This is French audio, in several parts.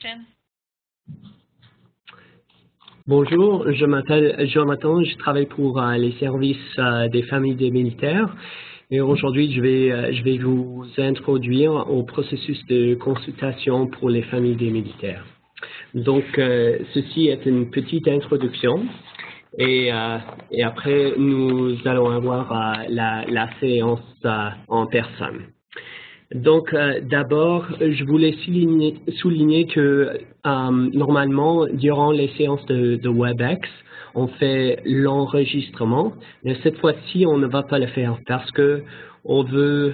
Jen. Bonjour, je m'appelle Jonathan, je travaille pour les services des familles des militaires et aujourd'hui je vais vous introduire au processus de consultation pour les familles des militaires. Donc ceci est une petite introduction et après nous allons avoir la séance en personne. Donc, d'abord, je voulais souligner que normalement, durant les séances de WebEx, on fait l'enregistrement, mais cette fois-ci, on ne va pas le faire parce que on veut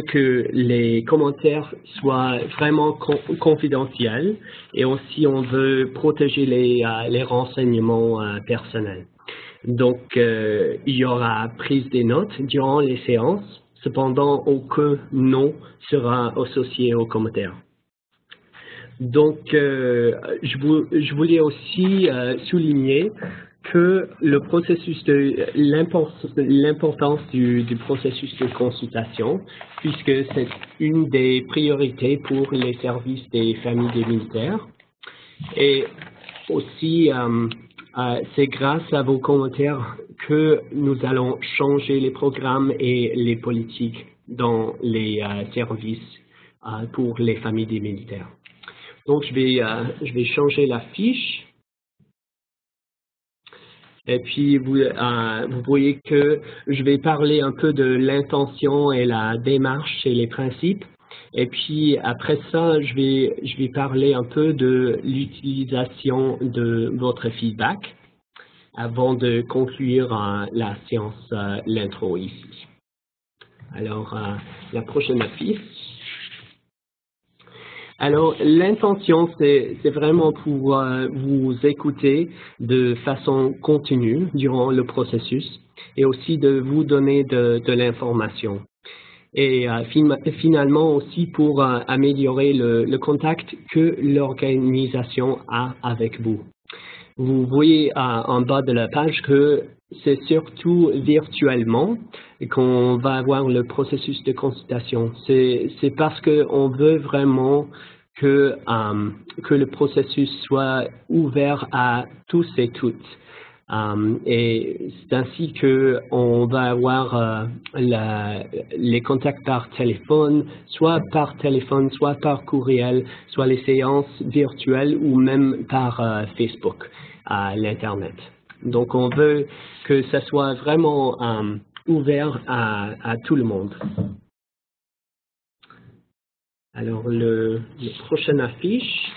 que les commentaires soient vraiment confidentiels et aussi on veut protéger les renseignements personnels. Donc, il y aura prise des notes durant les séances. Cependant, aucun nom sera associé aux commentaires. Donc, je voulais aussi souligner que le processus l'importance du processus de consultation, puisque c'est une des priorités pour les services des familles des militaires. Et aussi, c'est grâce à vos commentaires que nous allons changer les programmes et les politiques dans les services pour les familles des militaires. Donc, je vais changer la fiche. Et puis, vous voyez que je vais parler un peu de l'intention et la démarche et les principes. Et puis, après ça, je vais parler un peu de l'utilisation de votre feedback avant de conclure la séance, l'intro ici. Alors, la prochaine affiche. Alors, l'intention, c'est vraiment pour vous écouter de façon continue durant le processus et aussi de vous donner de l'information. Et finalement aussi pour améliorer le contact que l'organisation a avec vous. Vous voyez en bas de la page que c'est surtout virtuellement qu'on va avoir le processus de consultation. C'est parce qu'on veut vraiment que le processus soit ouvert à tous et toutes. Et c'est ainsi qu'on va avoir les contacts par téléphone, soit par courriel, soit les séances virtuelles ou même par Facebook, à l'Internet. Donc, on veut que ça soit vraiment ouvert à tout le monde. Alors, le prochain affiche.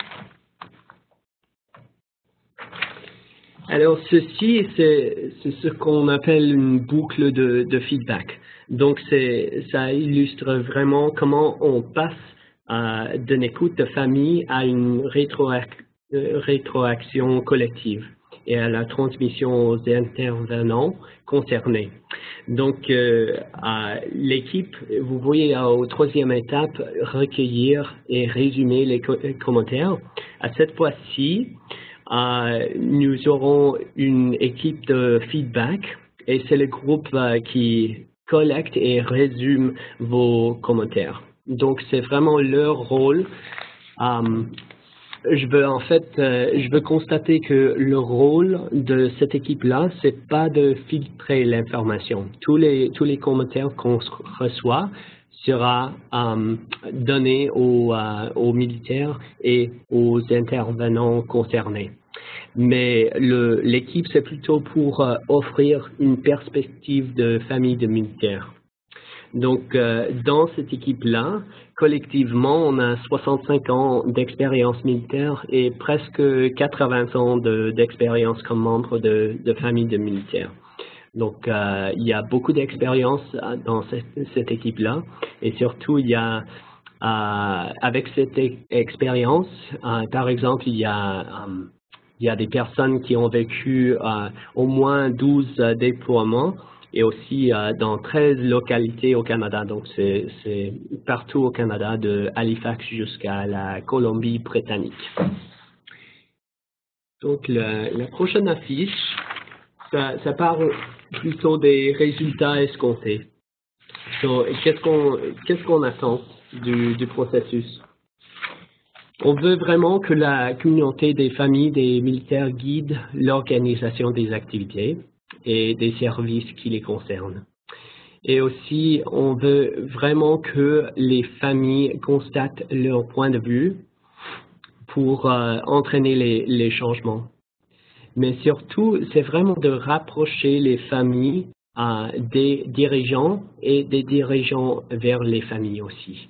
Alors, ceci, c'est ce qu'on appelle une boucle de feedback. Donc, ça illustre vraiment comment on passe d'une écoute de famille à une rétroaction collective et à la transmission aux intervenants concernés. Donc, l'équipe, vous voyez au troisième étape, recueillir et résumer les commentaires. À cette fois-ci, nous aurons une équipe de feedback et c'est le groupe qui collecte et résume vos commentaires. Donc, c'est vraiment leur rôle. Je veux constater que le rôle de cette équipe-là, c'est pas de filtrer l'information. Tous les commentaires qu'on reçoit sera donné aux militaires et aux intervenants concernés. Mais l'équipe, c'est plutôt pour offrir une perspective de famille de militaires. Donc, dans cette équipe-là, collectivement, on a 65 ans d'expérience militaire et presque 80 ans d'expérience comme membre de famille de militaires. Donc, il y a beaucoup d'expérience dans cette équipe-là et surtout, il y a, avec cette expérience, par exemple, il y a des personnes qui ont vécu au moins 12 déploiements et aussi dans 13 localités au Canada. Donc, c'est partout au Canada, de Halifax jusqu'à la Colombie-Britannique. Donc, la prochaine affiche, ça parle plutôt des résultats escomptés. So, qu'est-ce qu'on attend du processus? On veut vraiment que la communauté des familles des militaires guide l'organisation des activités et des services qui les concernent. Et aussi, on veut vraiment que les familles constatent leur point de vue pour entraîner les changements. Mais surtout, c'est vraiment de rapprocher les familles des dirigeants et des dirigeants vers les familles aussi.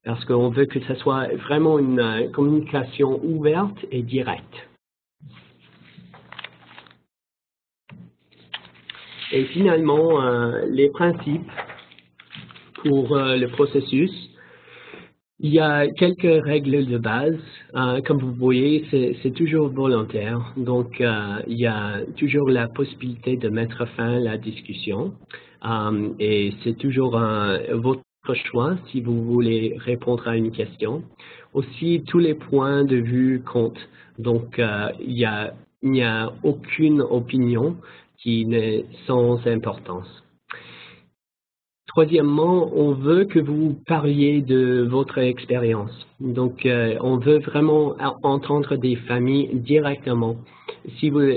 Parce qu'on veut que ce soit vraiment une communication ouverte et directe. Et finalement, les principes pour le processus. Il y a quelques règles de base. Comme vous voyez, c'est toujours volontaire. Donc, il y a toujours la possibilité de mettre fin à la discussion. Et c'est toujours votre choix si vous voulez répondre à une question. Aussi, tous les points de vue comptent. Donc, il n'y a aucune opinion qui n'est sans importance. Troisièmement, on veut que vous parliez de votre expérience. Donc, on veut vraiment entendre des familles directement. Si vous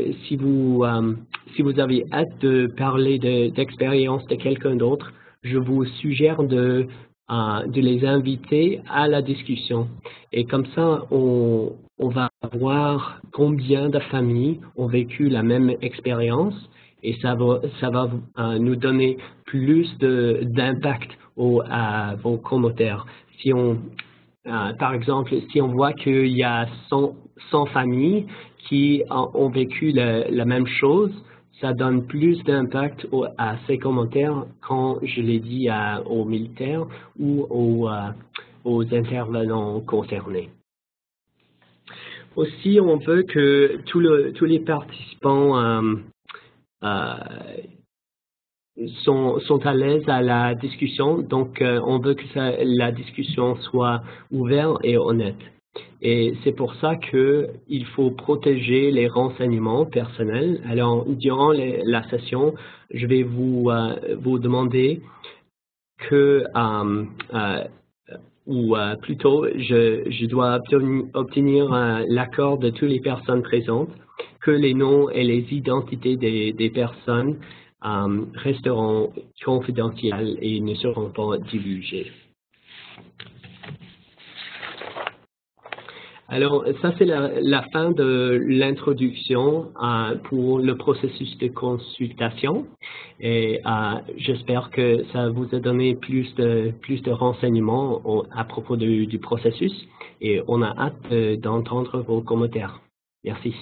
avez hâte de parler d'expérience de quelqu'un d'autre, je vous suggère de les inviter à la discussion. Et comme ça, on va voir combien de familles ont vécu la même expérience. Et ça va nous donner plus d'impact à vos commentaires. Si par exemple, si on voit qu'il y a 100 familles qui ont vécu la même chose, ça donne plus d'impact à ces commentaires quand je l'ai dit aux militaires ou aux intervenants concernés. Aussi, on veut que tous les participants sont à l'aise à la discussion, donc on veut que la discussion soit ouverte et honnête. Et c'est pour ça qu'il faut protéger les renseignements personnels. Alors, durant la session, je vais vous demander que, ou plutôt, je dois obtenir l'accord de toutes les personnes présentes, que les noms et les identités des personnes resteront confidentiels et ne seront pas divulgués. Alors, ça c'est la fin de l'introduction pour le processus de consultation et j'espère que ça vous a donné plus de renseignements à propos du processus et on a hâte d'entendre vos commentaires. Merci.